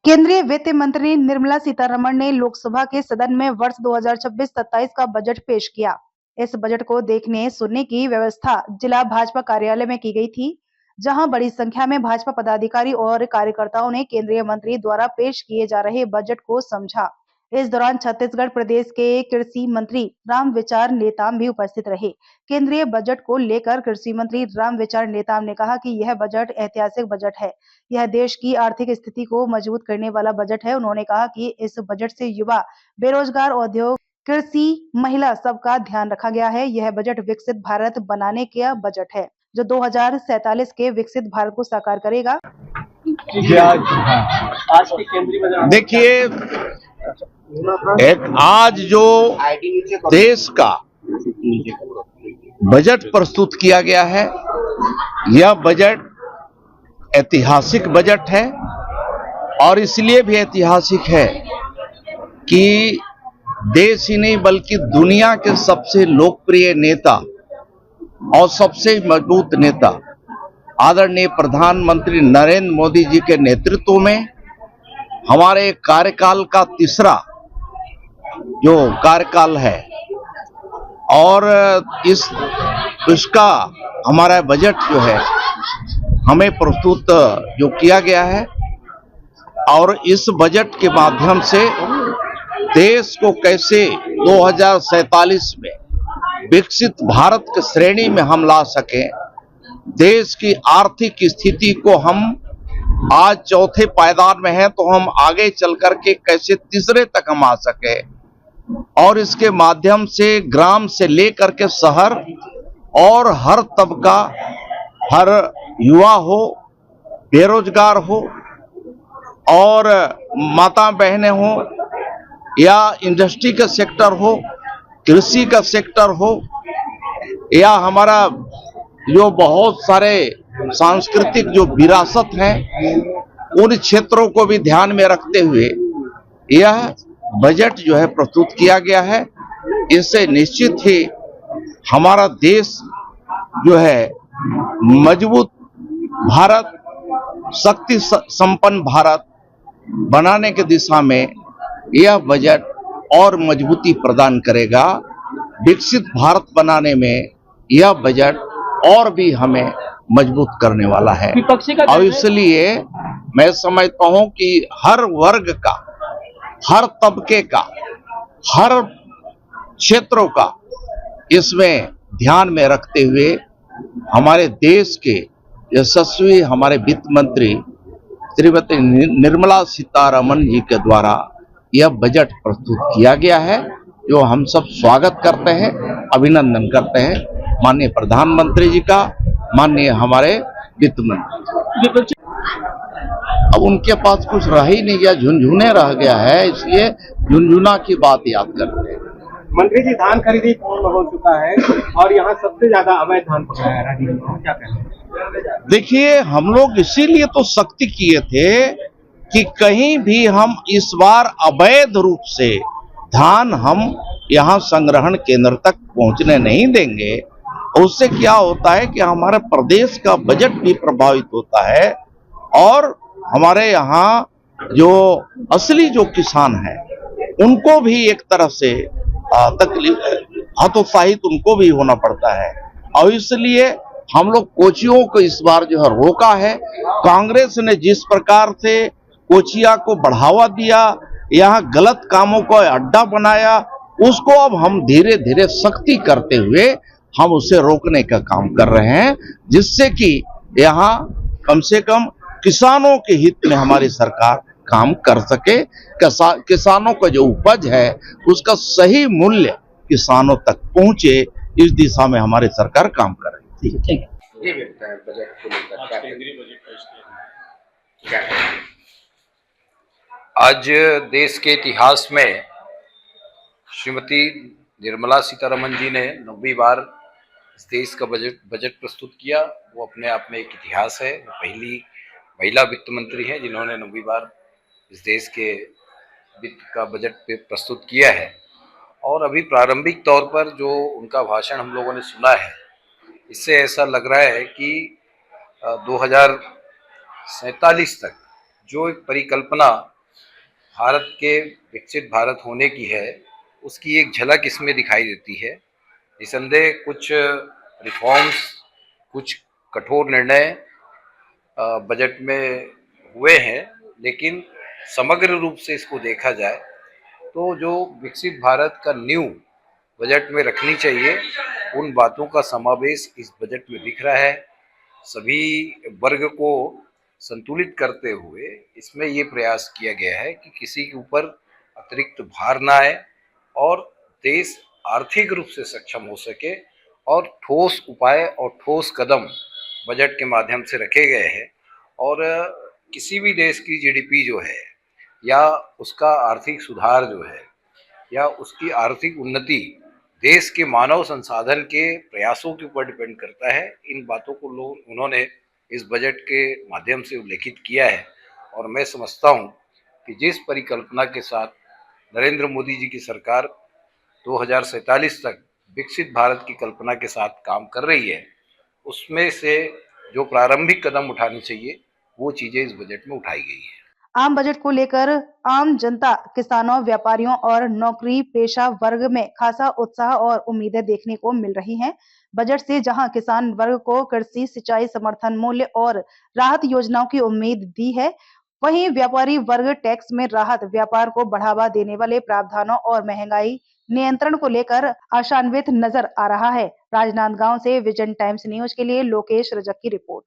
केंद्रीय वित्त मंत्री निर्मला सीतारमण ने लोकसभा के सदन में वर्ष 2026-27 का बजट पेश किया। इस बजट को देखने सुनने की व्यवस्था जिला भाजपा कार्यालय में की गई थी, जहां बड़ी संख्या में भाजपा पदाधिकारी और कार्यकर्ताओं ने केंद्रीय मंत्री द्वारा पेश किए जा रहे बजट को समझा। इस दौरान छत्तीसगढ़ प्रदेश के कृषि मंत्री रामविचार नेताम भी उपस्थित रहे। केंद्रीय बजट को लेकर कृषि मंत्री रामविचार नेताम ने कहा कि यह बजट ऐतिहासिक बजट है। यह देश की आर्थिक स्थिति को मजबूत करने वाला बजट है। उन्होंने कहा कि इस बजट से युवा, बेरोजगार, उद्योग, कृषि, महिला सबका ध्यान रखा गया है। यह बजट विकसित भारत बनाने का बजट है, जो 2047 के विकसित भारत को साकार करेगा। आज के केंद्रीय बजट देखिए, एक आज जो देश का बजट प्रस्तुत किया गया है, यह बजट ऐतिहासिक बजट है और इसलिए भी ऐतिहासिक है कि देश ही नहीं बल्कि दुनिया के सबसे लोकप्रिय नेता और सबसे मजबूत नेता आदरणीय प्रधानमंत्री नरेंद्र मोदी जी के नेतृत्व में हमारे कार्यकाल का तीसरा जो कार्यकाल है और इसका हमारा बजट जो है हमें प्रस्तुत जो किया गया है और इस बजट के माध्यम से देश को कैसे 2047 में विकसित भारत की श्रेणी में हम ला सकें, देश की आर्थिक स्थिति को हम आज चौथे पायदान में हैं तो हम आगे चल करके कैसे तीसरे तक हम आ सके और इसके माध्यम से ग्राम से लेकर के शहर और हर तबका, हर युवा हो, बेरोजगार हो और माता बहनें हो या इंडस्ट्री का सेक्टर हो, कृषि का सेक्टर हो या हमारा जो बहुत सारे सांस्कृतिक जो विरासत है उन क्षेत्रों को भी ध्यान में रखते हुए यह बजट जो है प्रस्तुत किया गया है। इससे निश्चित ही हमारा देश जो है मजबूत भारत, शक्ति संपन्न भारत बनाने की दिशा में यह बजट और मजबूती प्रदान करेगा। विकसित भारत बनाने में यह बजट और भी हमें मजबूत करने वाला है और इसलिए मैं समझता हूं कि हर वर्ग का, हर तबके का, हर क्षेत्रों का इसमें ध्यान में रखते हुए हमारे देश के यशस्वी हमारे वित्त मंत्री श्रीमती निर्मला सीतारमण जी के द्वारा यह बजट प्रस्तुत किया गया है, जो हम सब स्वागत करते हैं, अभिनंदन करते हैं माननीय प्रधानमंत्री जी का, माननीय हमारे वित्त मंत्री। अब उनके पास कुछ रह ही नहीं गया, झुनझुने रह गया है, इसलिए झुनझुना की बात याद करते हैं। मंत्री जी, धान खरीदी पूर्ण हो चुका है और यहाँ सबसे ज्यादा अवैध धान पकड़ा है राज्य में, क्या कहें? देखिए, हम लोग इसीलिए तो सख्ती किए थे कि कहीं भी हम इस बार अवैध रूप से धान हम यहाँ संग्रहण केंद्र तक पहुंचने नहीं देंगे। उससे क्या होता है कि हमारे प्रदेश का बजट भी प्रभावित होता है और हमारे यहाँ जो असली जो किसान है उनको भी एक तरह से तकलीफ, हतोत्साहित उनको भी होना पड़ता है और इसलिए हम लोग कोचियों को इस बार जो है रोका है। कांग्रेस ने जिस प्रकार से कोचिया को बढ़ावा दिया, यहाँ गलत कामों को अड्डा बनाया, उसको अब हम धीरे धीरे सख्ती करते हुए हम उसे रोकने का काम कर रहे हैं, जिससे कि यहाँ कम से कम किसानों के हित में हमारी सरकार काम कर सके। किसानों का जो उपज है उसका सही मूल्य किसानों तक पहुंचे, इस दिशा में हमारी सरकार काम कर रही है। ठीक है। आज देश के इतिहास में श्रीमती निर्मला सीतारमण जी ने 90 बार इस देश का बजट प्रस्तुत किया। वो अपने आप में एक इतिहास है। वो पहली महिला वित्त मंत्री हैं जिन्होंने 90 बार इस देश के वित्त का बजट प्रस्तुत किया है। और अभी प्रारंभिक तौर पर जो उनका भाषण हम लोगों ने सुना है, इससे ऐसा लग रहा है कि 2047 तक जो एक परिकल्पना भारत के विकसित भारत होने की है, उसकी एक झलक इसमें दिखाई देती है। निसंदेह कुछ रिफॉर्म्स, कुछ कठोर निर्णय बजट में हुए हैं, लेकिन समग्र रूप से इसको देखा जाए तो जो विकसित भारत का नींव बजट में रखनी चाहिए, उन बातों का समावेश इस बजट में दिख रहा है। सभी वर्ग को संतुलित करते हुए इसमें ये प्रयास किया गया है कि किसी के ऊपर अतिरिक्त भार ना आए और देश आर्थिक रूप से सक्षम हो सके, और ठोस उपाय और ठोस कदम बजट के माध्यम से रखे गए हैं। और किसी भी देश की जीडीपी जो है, या उसका आर्थिक सुधार जो है, या उसकी आर्थिक उन्नति देश के मानव संसाधन के प्रयासों के ऊपर डिपेंड करता है। इन बातों को उन्होंने इस बजट के माध्यम से उल्लेखित किया है, और मैं समझता हूँ कि जिस परिकल्पना के साथ नरेंद्र मोदी जी की सरकार 2047 तक विकसित भारत की कल्पना के साथ काम कर रही है, उसमें से जो प्रारंभिक कदम उठाने चाहिए वो चीजें इस बजट में उठाई गई है। आम बजट को लेकर आम जनता, किसानों, व्यापारियों और नौकरी पेशा वर्ग में खासा उत्साह और उम्मीदें देखने को मिल रही हैं। बजट से जहां किसान वर्ग को कृषि, सिंचाई, समर्थन मूल्य और राहत योजनाओं की उम्मीद दी है, वहीं व्यापारी वर्ग टैक्स में राहत, व्यापार को बढ़ावा देने वाले प्रावधानों और महंगाई नियंत्रण को लेकर आशान्वित नजर आ रहा है। राजनांदगांव से विजन टाइम्स न्यूज के लिए लोकेश रजक की रिपोर्ट।